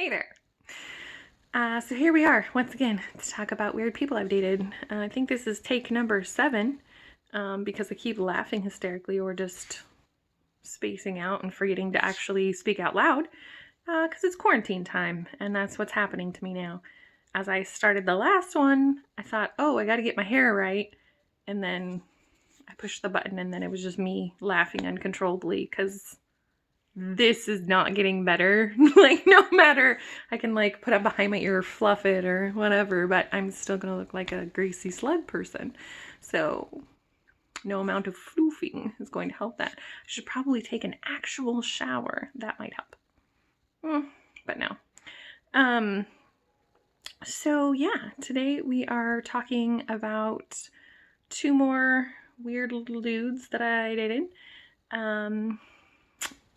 Hey there. So here we are once again to talk about weird people I've dated. I think this is take number 7 because I keep laughing hysterically or just spacing out and forgetting to actually speak out loud because it's quarantine time and that's what's happening to me now. As I started the last one, I thought, oh, I got to get my hair right. And then I pushed the button and then it was just me laughing uncontrollably because this is not getting better. Like, no matter, I can like put it behind my ear, fluff it or whatever, but I'm still gonna look like a greasy slug person. So no amount of floofing is going to help that. I should probably take an actual shower. That might help. But no. So yeah, today we are talking about 2 more weird little dudes that I dated.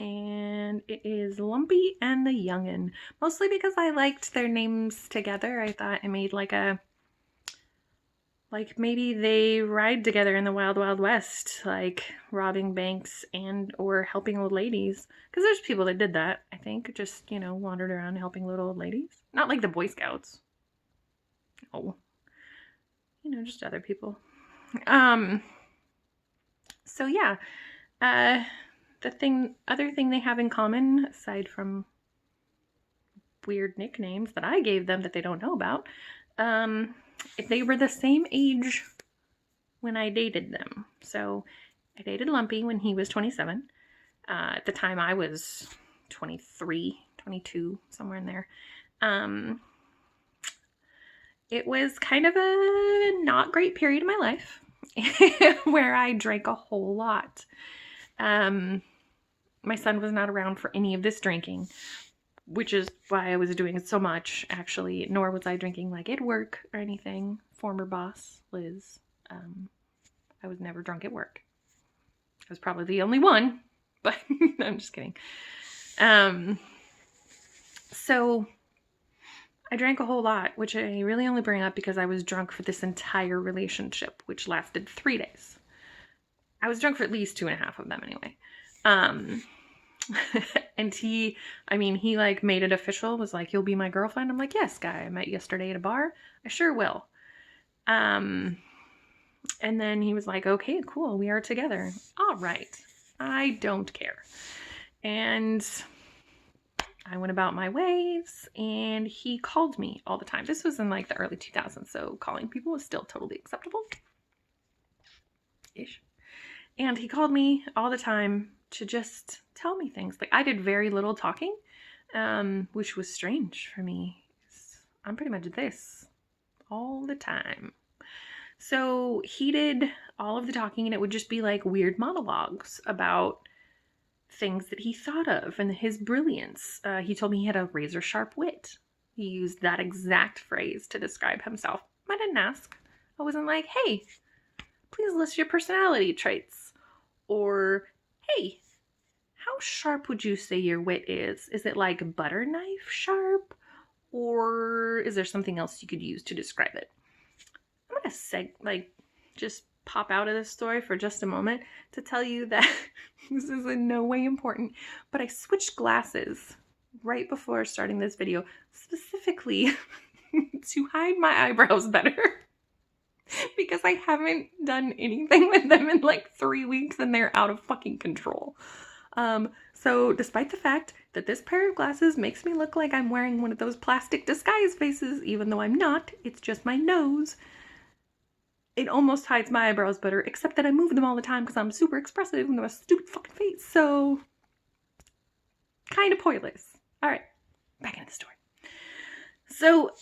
And it is Lumpy and the Youngin'. Mostly because I liked their names together. I thought it made like maybe they ride together in the Wild Wild West, like robbing banks and or helping old ladies. Because there's people that did that, I think, just, wandered around helping little old ladies. Not like the Boy Scouts. No. Just other people. So yeah. Other thing they have in common, aside from weird nicknames that I gave them that they don't know about, they were the same age when I dated them. So I dated Lumpy when he was 27. At the time I was 23, 22, somewhere in there. It was kind of a not great period of my life where I drank a whole lot. My son was not around for any of this drinking, which is why I was doing it so much, actually, nor was I drinking like at work or anything. Former boss, Liz. I was never drunk at work. I was probably the only one, but I'm just kidding. So I drank a whole lot, which I really only bring up because I was drunk for this entire relationship, which lasted 3 days. I was drunk for at least 2.5 of them anyway. And he like made it official, was like, you'll be my girlfriend. I'm like, yes, guy I met yesterday at a bar. I sure will. And then he was like, okay, cool. We are together. All right. I don't care. And I went about my ways and he called me all the time. This was in like the early 2000s. So calling people was still totally acceptable. Ish. And he called me all the time to just tell me things. Like, I did very little talking, which was strange for me. I'm pretty much this all the time. So he did all of the talking, and it would just be like weird monologues about things that he thought of and his brilliance. He told me he had a razor sharp wit. He used that exact phrase to describe himself. I didn't ask. I wasn't like, hey, please list your personality traits. Or, hey, how sharp would you say your wit is? Is it like butter knife sharp? Or is there something else you could use to describe it? I'm going to just pop out of this story for just a moment to tell you that this is in no way important, but I switched glasses right before starting this video, specifically to hide my eyebrows better. Because I haven't done anything with them in like 3 weeks and they're out of fucking control. So despite the fact that this pair of glasses makes me look like I'm wearing one of those plastic disguise faces, even though I'm not, it's just my nose, it almost hides my eyebrows better, except that I move them all the time because I'm super expressive and I have a stupid fucking face. So kind of pointless. All right, back into the story. So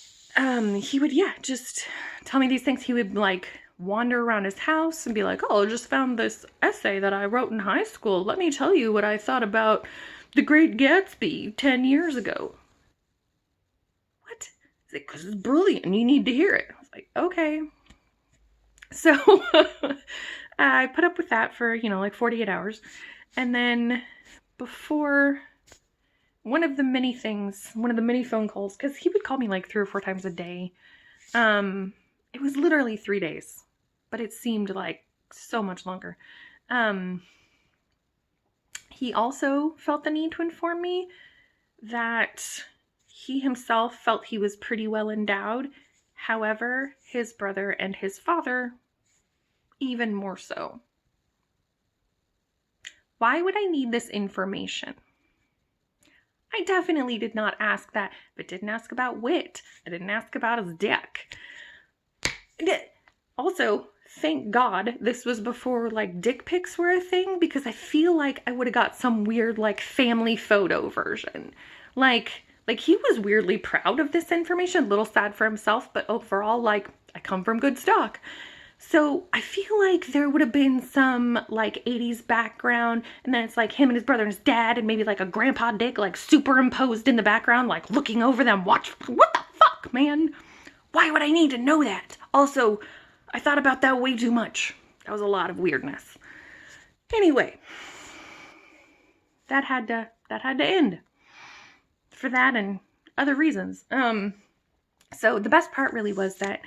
he would, just tell me these things. He would like wander around his house and be like, oh, I just found this essay that I wrote in high school. Let me tell you what I thought about The Great Gatsby 10 years ago. What? He's like, because it's brilliant and you need to hear it. I was like, okay. So I put up with that for, like 48 hours. And then before one of the many phone calls, because he would call me like 3 or 4 times a day. It was literally 3 days, but it seemed like so much longer. He also felt the need to inform me that He himself felt he was pretty well endowed. However, his brother and his father, even more so. Why would I need this information? I definitely did not ask that, but didn't ask about wit. I didn't ask about his dick. Also, thank God this was before like dick pics were a thing, because I feel like I would have got some weird like family photo version. Like he was weirdly proud of this information, a little sad for himself, but overall, like, I come from good stock. So I feel like there would have been some like 80s background, and then it's like him and his brother and his dad, and maybe like a grandpa dick like superimposed in the background, like looking over them, watch. What the fuck, man? Why would I need to know that? Also, I thought about that way too much. That was a lot of weirdness. Anyway, that had to end for that and other reasons. So the best part really was that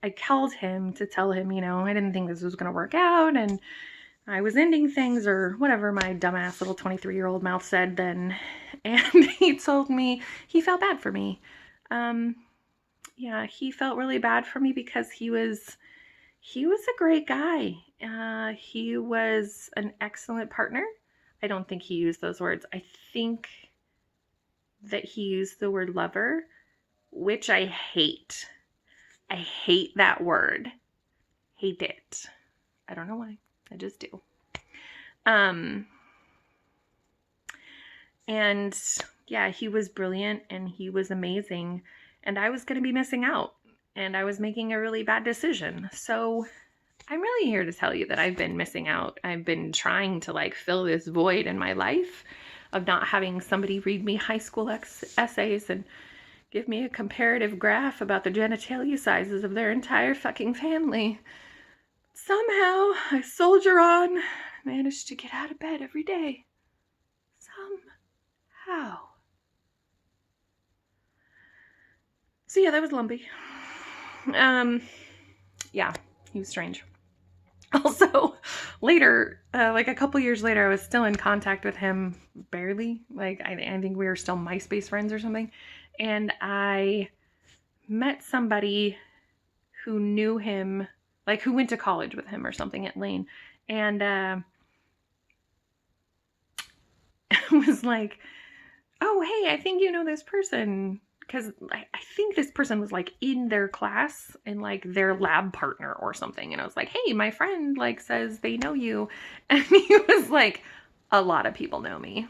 I called him to tell him, you know, I didn't think this was going to work out, and I was ending things, or whatever my dumbass little 23-year-old mouth said then. And he told me he felt bad for me. Yeah, he felt really bad for me because he was a great guy. He was an excellent partner. I don't think he used those words. I think that he used the word lover, which I hate. I hate that word. Hate it. I don't know why. I just do. And yeah, he was brilliant and he was amazing. And I was going to be missing out. And I was making a really bad decision. So I'm really here to tell you that I've been missing out. I've been trying to like fill this void in my life of not having somebody read me high school essays and give me a comparative graph about the genitalia sizes of their entire fucking family. Somehow, I soldier on, manage to get out of bed every day. Somehow. So yeah, that was Lumpy. Yeah, he was strange. Also, later, like a couple years later, I was still in contact with him, barely. Like, I think we were still MySpace friends or something. And I met somebody who knew him, like who went to college with him or something at Lane. And was like, oh, hey, I think you know this person. Because I think this person was like in their class and like their lab partner or something. And I was like, hey, my friend like says they know you. And he was like, a lot of people know me.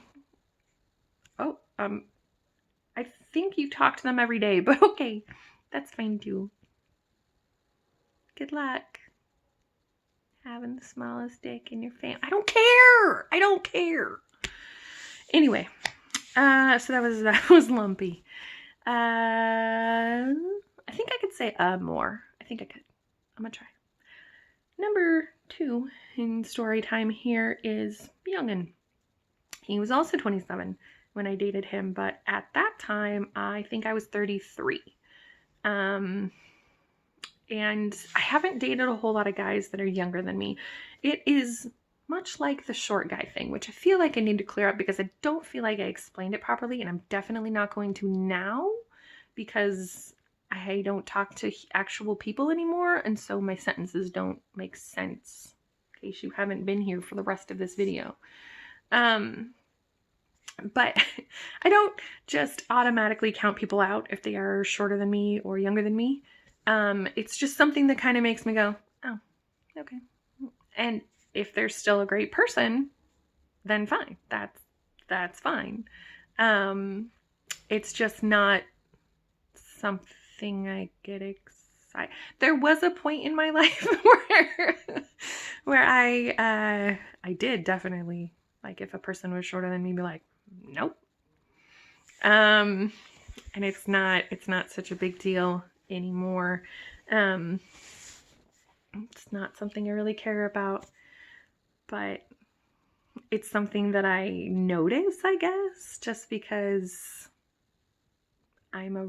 Oh, I think you talk to them every day, but okay, that's fine too. Good luck having the smallest dick in your family. I don't care. Anyway, so that was Lumpy. I think I could say more. I think I could. I'm gonna try. Number 2 in story time here is Youngin. He was also 27 when I dated him, but at that time, I think I was 33. And I haven't dated a whole lot of guys that are younger than me. It is much like the short guy thing, which I feel like I need to clear up because I don't feel like I explained it properly, and I'm definitely not going to now because I don't talk to actual people anymore, and so my sentences don't make sense, in case you haven't been here for the rest of this video. But I don't just automatically count people out if they are shorter than me or younger than me. It's just something that kind of makes me go, oh, okay. And if they're still a great person, then fine. That's fine. It's just not something I get excited. There was a point in my life where I did definitely, like, if a person was shorter than me, be like, nope. And it's not such a big deal anymore. It's not something I really care about, but it's something that I notice, I guess, just because I'm a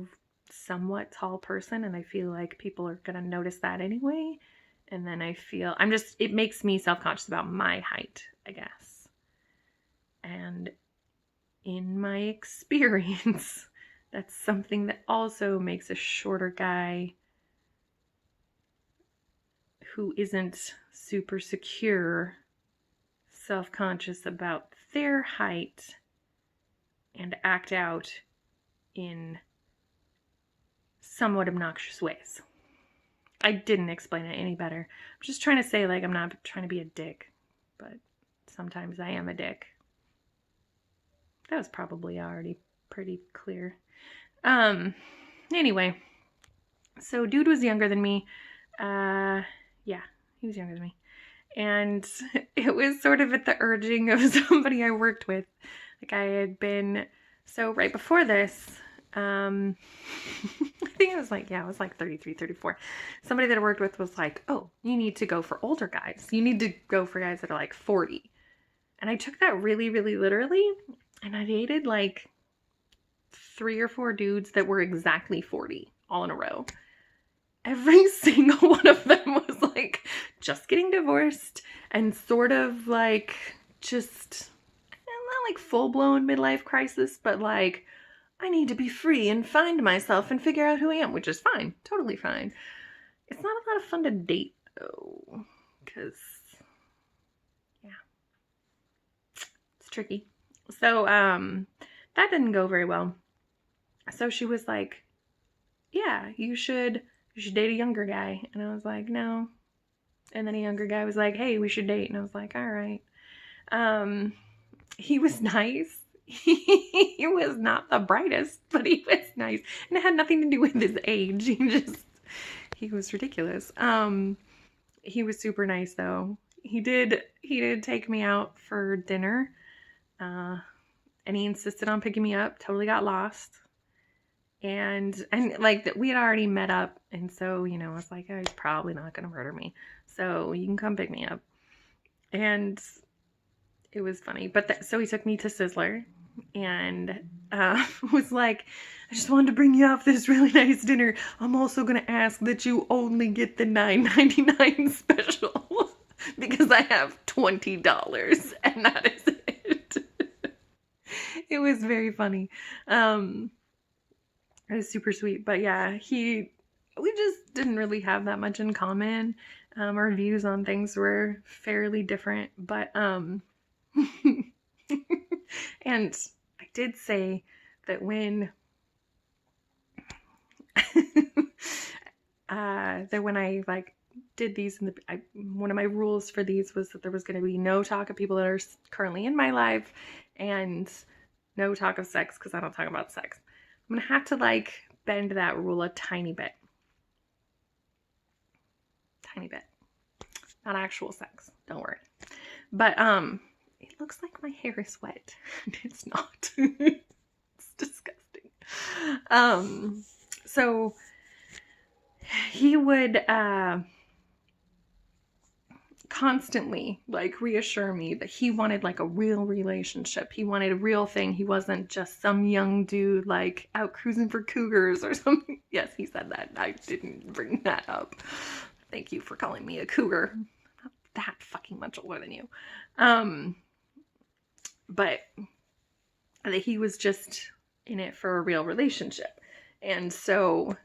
somewhat tall person and I feel like people are going to notice that anyway. And then I feel it makes me self-conscious about my height, I guess. And in my experience, That's something that also makes a shorter guy who isn't super secure self-conscious about their height and act out in somewhat obnoxious ways. I didn't explain it any better. I'm just trying to say, like, I'm not trying to be a dick, but sometimes I am a dick. That was probably already pretty clear. Anyway, so dude was younger than me. Yeah, he was younger than me. And it was sort of at the urging of somebody I worked with. Like, I had been, so right before this, I think it was like 33, 34. Somebody that I worked with was like, oh, you need to go for older guys. You need to go for guys that are like 40. And I took that really, really literally. And I dated like 3 or 4 dudes that were exactly 40 all in a row. Every single one of them was like just getting divorced and sort of like just not like full-blown midlife crisis, but like, I need to be free and find myself and figure out who I am, which is fine. Totally fine. It's not a lot of fun to date though, because yeah, it's tricky. So that didn't go very well. So she was like, yeah, you should date a younger guy. And I was like, no. And then a younger guy was like, hey, we should date. And I was like, all right. He was nice. He was not the brightest, but he was nice. And it had nothing to do with his age. He was ridiculous. He was super nice though. He did take me out for dinner. And he insisted on picking me up. Totally got lost. And like that we had already met up, and so, you know, I was like, oh, he's probably not gonna murder me, so you can come pick me up. And it was funny. But so he took me to Sizzler and was like, I just wanted to bring you out for this really nice dinner. I'm also gonna ask that you only get the $9.99 special because I have $20 and that is it. It was very funny. It was super sweet, but yeah, we just didn't really have that much in common. Our views on things were fairly different, but and I did say that when when I like did these one of my rules for these was that there was going to be no talk of people that are currently in my life and no talk of sex, because I don't talk about sex. I'm going to have to like bend that rule a tiny bit. Tiny bit. Not actual sex. Don't worry. But it looks like my hair is wet. It's not. It's disgusting. So he would constantly like reassure me that he wanted like a real relationship. He wanted a real thing. He wasn't just some young dude like out cruising for cougars or something. Yes, he said that. I didn't bring that up. Thank you for calling me a cougar. I'm not that fucking much older than you. But that he was just in it for a real relationship. And so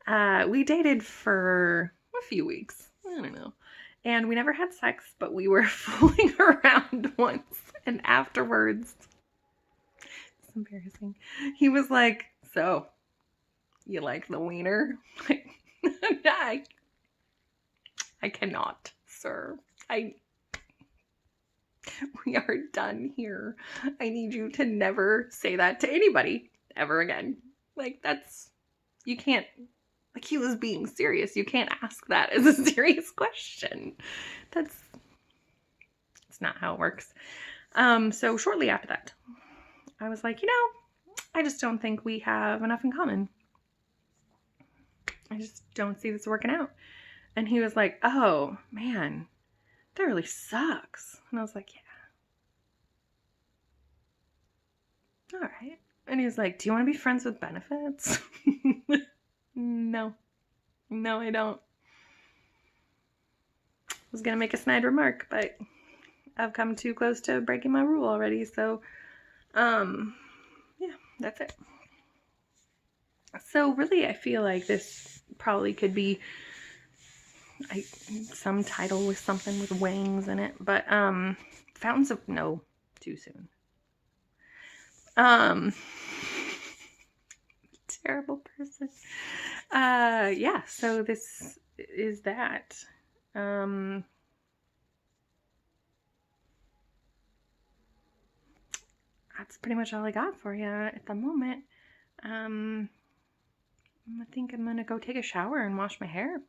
we dated for a few weeks. I don't know. And we never had sex, but we were fooling around once. And afterwards, it's embarrassing. He was like, so, you like the wiener? Like, I cannot, sir. We are done here. I need you to never say that to anybody ever again. Like, you can't. Like, he was being serious. You can't ask that as a serious question. It's not how it works. So shortly after that, I was like, I just don't think we have enough in common. I just don't see this working out. And he was like, oh, man, that really sucks. And I was like, yeah. All right. And he was like, do you want to be friends with benefits? No, I don't. I was going to make a snide remark, but I've come too close to breaking my rule already. So, yeah, that's it. So really, I feel like this probably could be some title with something with wings in it, but Fountains of no, too soon. Terrible person. Yeah, so this is that. That's pretty much all I got for you at the moment. I think I'm gonna go take a shower and wash my hair.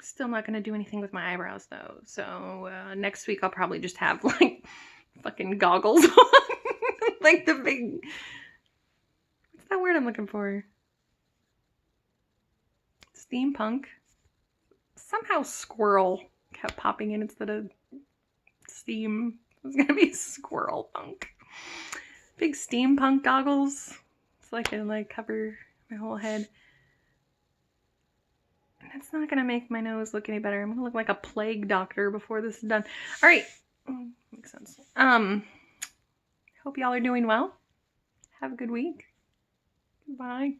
Still not gonna do anything with my eyebrows though. So next week I'll probably just have like fucking goggles on. Like the big, what's that word I'm looking for? Steampunk. Somehow squirrel kept popping in instead of steam. It was gonna be squirrel punk. Big steampunk goggles. So I can like cover my whole head. And that's not gonna make my nose look any better. I'm gonna look like a plague doctor before this is done. Alright. Makes sense. Hope y'all are doing well. Have a good week. Bye.